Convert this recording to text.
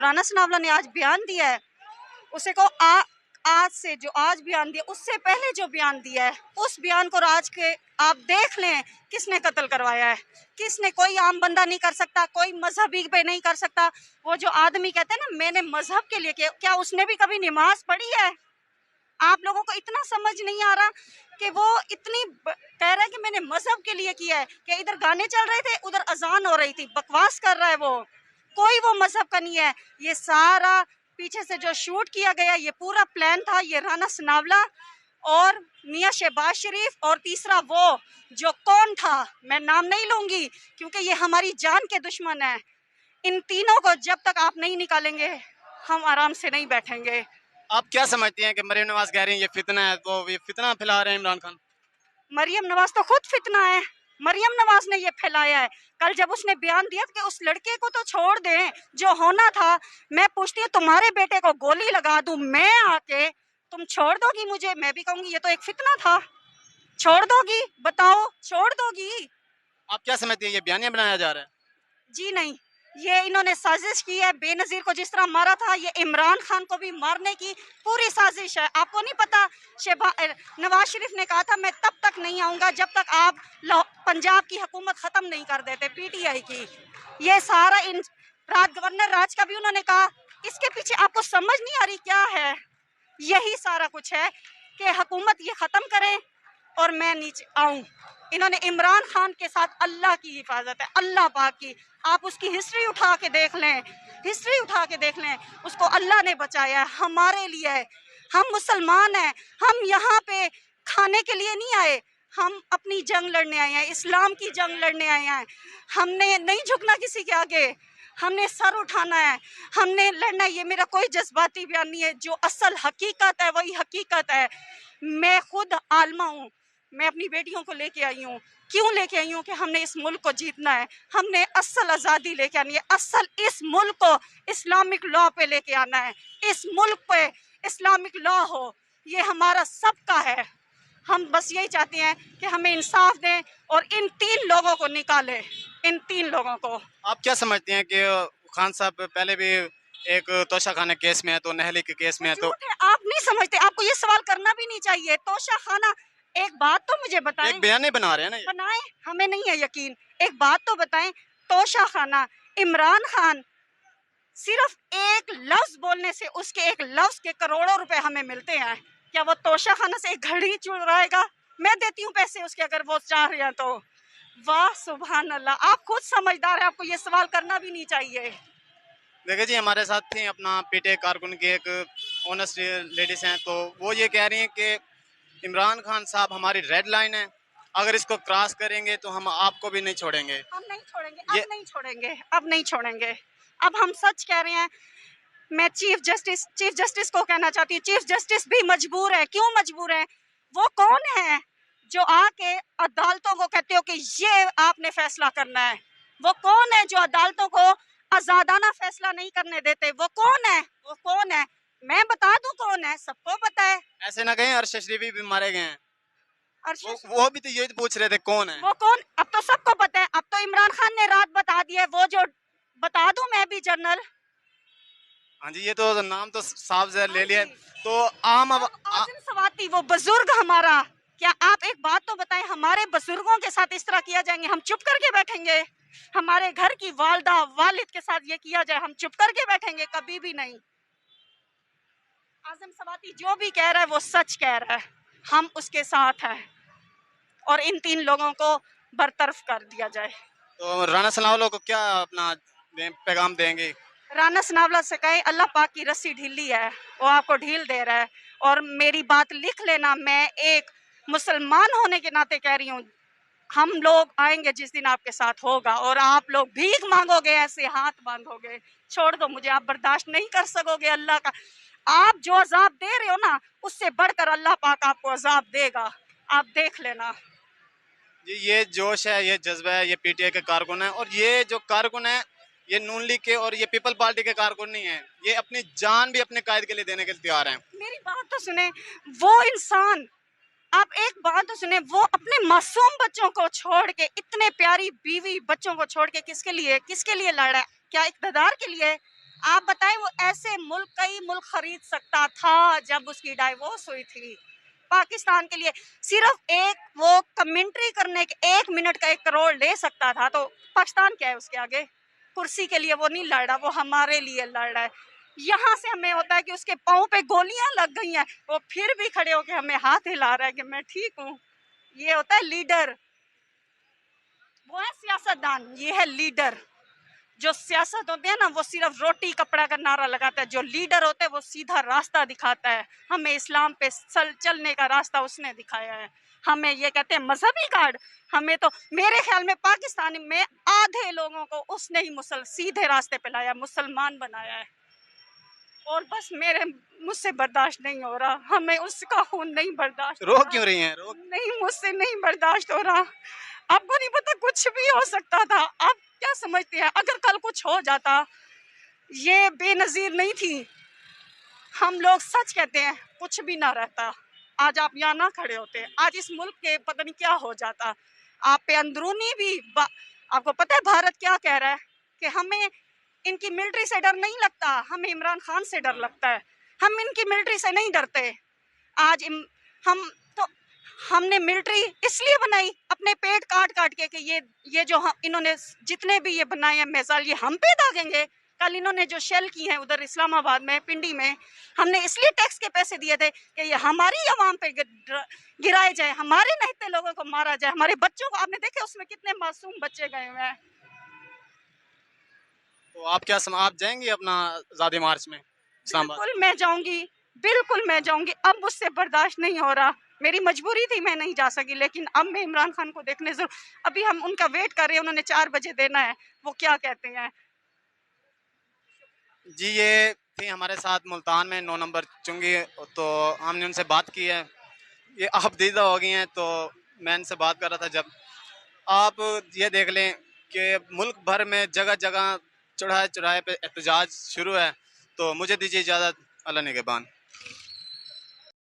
राना सनावला ने आज बयान दिया है, उसे को आज से जो आज बयान दिया, उससे पहले जो बयान दिया है, उस बयान को आज के आप देख लें किसने कत्ल करवाया है, किसने। कोई आम बंदा नहीं कर सकता, कोई मजहबी पे नहीं कर सकता। वो जो आदमी कहते हैं ना मैंने मजहब के लिए किया, क्या उसने भी कभी नमाज पढ़ी है? आप लोगों को इतना समझ नहीं आ रहा कि वो इतनी कह रहा है कि मैंने मजहब के लिए किया है, कि इधर गाने चल रहे थे उधर अजान हो रही थी, बकवास कर रहा है वो। कोई वो मजहब का नहीं है। ये सारा पीछे से जो शूट किया गया ये पूरा प्लान था। ये राना सनावला और मियां शहबाज शरीफ और तीसरा वो जो कौन था, मैं नाम नहीं लूंगी क्योंकि ये हमारी जान के दुश्मन है। इन तीनों को जब तक आप नहीं निकालेंगे हम आराम से नहीं बैठेंगे। आप क्या समझती हैं कि मरीम नवाज कह रही हैं ये फितना है, तो ये फितना फैला रहे हैं इमरान खान? मरियम नवाज तो खुद फितना है। मरियम नवाज ने ये फैलाया है। कल जब उसने बयान दिया कि उस लड़के को तो छोड़ दें जो होना था, मैं पूछती हूँ तुम्हारे बेटे को गोली लगा दूं मैं आके, तुम छोड़ दोगी मुझे? मैं भी कहूंगी ये तो एक फितना था। छोड़ दोगी? बताओ, छोड़ दोगी? आप क्या समझती हैं ये बयानिया बनाया जा रहा है? जी नहीं, ये इन्होंने साजिश की है। बेनजीर को जिस तरह मारा था, ये इमरान खान को भी मारने की पूरी साजिश है। आपको नहीं पता, नवाज शरीफ ने कहा था मैं तब तक नहीं आऊंगा जब तक आप पंजाब की हुकूमत खत्म नहीं कर देते, पीटीआई की। ये सारा इन गवर्नर राज का भी उन्होंने कहा। इसके पीछे आपको समझ नहीं आ रही क्या है? यही सारा कुछ है कि हुकूमत ये खत्म करें और मैं नीचे आऊं। इन्होंने इमरान खान के साथ अल्लाह की हिफाजत है, अल्लाह पाक की। आप उसकी हिस्ट्री उठा के देख लें, हिस्ट्री उठा के देख लें, उसको अल्लाह ने बचाया है हमारे लिए। हम मुसलमान हैं, हम यहाँ पे खाने के लिए नहीं आए, हम अपनी जंग लड़ने आए हैं, इस्लाम की जंग लड़ने आए हैं। हमने नहीं झुकना किसी के आगे, हमने सर उठाना है, हमने लड़ना है। ये मेरा कोई जज्बाती बयान नहीं है, जो असल हकीकत है वही हकीकत है। मैं खुद आलमा हूँ, मैं अपनी बेटियों को लेके आई हूँ। क्यों लेके आई हूँ? कि हमने इस मुल्क को जीतना है, हमने असल आज़ादी लेके आनी है, असल इस मुल्क को इस्लामिक लॉ पे लेके आना है। इस मुल्क पे इस्लामिक लॉ हो, ये हमारा सबका है। हम बस यही चाहते हैं कि हमें इंसाफ दें और इन 3 लोगों को निकालें, इन 3 लोगों को। आप क्या समझती हैं कि खान साहब पहले भी एक तोशा खाना केस में है, तो नहली के केस में है, तो आप नहीं समझते? आपको ये सवाल करना भी नहीं चाहिए। तोशा खाना, एक बात तो मुझे बताएं। एक बयान नहीं बना रहे हैं ना ये? बनाएं, हमें नहीं है यकीन। एक बात तो बताएं, तोशा खाना, इमरान खान सिर्फ एक लफ्ज बोलने से, उसके एक लफ्ज के करोड़ों रुपए हमें मिलते हैं। क्या वो तोशा खाना से एक घड़ी चुराएगा? मैं देती हूँ पैसे उसके, अगर वो चाह रहे हैं तो। वाह सुभान अल्लाह, आप खुद समझदार हैं, आपको ये सवाल करना भी नहीं चाहिए। देखिए जी, हमारे साथ थी अपना पीटे कारकुन की एक ऑनेस्ट लेडीज हैं, तो वो ये कह रही हैं कि इमरान खान साहब हमारी रेड लाइन है, अगर इसको क्रॉस करेंगे तो हम आपको भी नहीं छोड़ेंगे। हम नहीं छोड़ेंगे, अब नहीं छोड़ेंगे, अब नहीं छोड़ेंगे। अब हम सच कह रहे हैं। मैं चीफ जस्टिस को कहना चाहती हूँ, चीफ जस्टिस भी मजबूर है। क्यों मजबूर है? वो कौन है जो आके अदालतों को कहते हो कि ये आपने फैसला करना है? वो कौन है जो अदालतों को आजादाना फैसला नहीं करने देते? वो कौन है? वो कौन है? मैं बता दूं कौन है, सबको पता है। ऐसे ना कहें अरशद शरीफ भी मारे गए हैं, वो भी तो यही तो पूछ रहे थे कौन है वो कौन? अब तो सबको पता है। अब तो इमरान खान ने रात बता दिया है। वो जो बता दूं मैं भी, जनरल। हाँ जी, ये तो नाम तो साफ ले लिया। तो आज़म सवाती, वो बुजुर्ग हमारा, क्या आप एक बात तो बताएं, हमारे बुजुर्गों के साथ इस तरह किया जाएंगे, हम चुप करके बैठेंगे? हमारे घर की वालदा वालिद के साथ ये किया जाए, हम चुप करके बैठेंगे? कभी भी नहीं। आज़म सवाती जो भी कह रहा है वो सच कह रहा है, हम उसके साथ हैं, और इन 3 लोगों को बरतरफ कर दिया जाए। तो राना सनावला को क्या अपना पैगाम देंगे? राना सनावला से कहें अल्लाह पाक की रस्सी ढीली है, वो आपको ढील दे रहा है। और मेरी बात लिख लेना, मैं एक मुसलमान होने के नाते कह रही हूँ, हम लोग आएंगे जिस दिन आपके साथ होगा, और आप लोग भीख मांगोगे, ऐसे हाथ बांधोगे। छोड़ दो मुझे, आप बर्दाश्त नहीं कर सकोगे अल्लाह का। आप जो अजाब दे रहे हो ना, उससे बढ़कर अल्लाह पाक आपको अजाब देगा, आप देख लेना। जी, ये जोश है, ये जज्बा है, ये पीटीआई के कारकुन है, और ये जो कारकुन है ये नून लीग के और ये पीपल पार्टी के कारकुन नहीं है, ये अपनी जान भी अपने कायद के लिए देने के लिए तैयार हैं। मेरी बात तो सुने, वो इंसान, आप एक बात तो सुने, वो अपने मासूम बच्चों को छोड़ के, इतने प्यारी बीवी बच्चों को छोड़ के किसके लिए लड़ रहा है? क्या इक़्तिदार के लिए? आप बताएं, वो ऐसे मुल्क, कई मुल्क खरीद सकता था जब उसकी डाइवोर्स हुई थी। पाकिस्तान के लिए सिर्फ एक वो कमेंट्री करने के 1 मिनट का 1 करोड़ ले सकता था, तो पाकिस्तान क्या है उसके आगे? कुर्सी के लिए वो नहीं लड़ रहा, वो हमारे लिए लड़ रहा है। यहाँ से हमें होता है कि उसके पाँव पे गोलियां लग गई हैं, वो फिर भी खड़े होके हमें हाथ हिला रहा है कि मैं ठीक हूँ। ये होता है लीडर, वो है सियासतदान, ये है लीडर। जो सियासत होते हैं ना, वो सिर्फ रोटी कपड़ा का नारा लगाता है। जो लीडर होते हैं वो सीधा रास्ता दिखाता है। हमें इस्लाम पे चलने का रास्ता उसने दिखाया है। हमें ये कहते हैं मजहबी कार्ड, हमें तो मेरे ख्याल में पाकिस्तान में आधे लोगों को उसने ही सीधे रास्ते पे लाया, मुसलमान बनाया है। और बस मुझसे बर्दाश्त नहीं हो रहा, हमें उसका खून नहीं बर्दाश्त। रो क्यों रही हैं? रो नहीं, मुझसे नहीं बर्दाश्त हो रहा। आपको नहीं पता, कुछ भी हो सकता था। आप क्या समझते हैं अगर कल कुछ हो जाता? ये बेनजीर नहीं थी। हम लोग सच कहते हैं, कुछ भी ना रहता, आज आप यहाँ ना खड़े होते, आज इस मुल्क के पता नहीं क्या हो जाता। आप पे अंदरूनी भी आपको पता है भारत क्या कह रहा है कि हमें इनकी मिलिट्री से डर नहीं लगता, हमें इमरान खान से डर लगता है। हम इनकी मिलिट्री से नहीं डरते। आज हम तो हमने मिलिट्री इसलिए बनाई अपने पेट काट काट के कि ये जो इन्होंने जितने भी ये बनाए हैं मिसाइल, ये हम पे दागेंगे। कल इन्होंने जो शेल की हैं उधर इस्लामाबाद में, पिंडी में, हमने इसलिए टैक्स के पैसे दिए थे कि ये हमारी आवाम पे गिराए जाए, हमारे नहते लोगों को मारा जाए, हमारे बच्चों को। आपने देखे उसमें कितने मासूम बच्चे गए हुए हैं। तो आप आप जाएंगे अपना आज़ादी मार्च में इस्लामाबाद? बिल्कुल मैं जाऊंगी, बिल्कुल मैं जाऊंगी। अब मुझसे बर्दाश्त नहीं हो रहा, मेरी मजबूरी थी, मैं नहीं जा सकी, लेकिन अब मैं इमरान खान को देखने जरूर। अभी हम उनका वेट कर रहे हैं, उन्होंने 4 बजे देना है, वो क्या कहते हैं। जी, ये थी हमारे साथ मुल्तान में 9 नंबर चुंगी, तो हमने उनसे बात की है। ये आप दीदा हो गई हैं, तो मैं इनसे बात कर रहा था। जब आप ये देख लें कि मुल्क भर में जगह जगह चौराहे चौराहे पे एहतजाज शुरू है, तो मुझे दीजिए इजाज़त। अल्लाह निगहबान।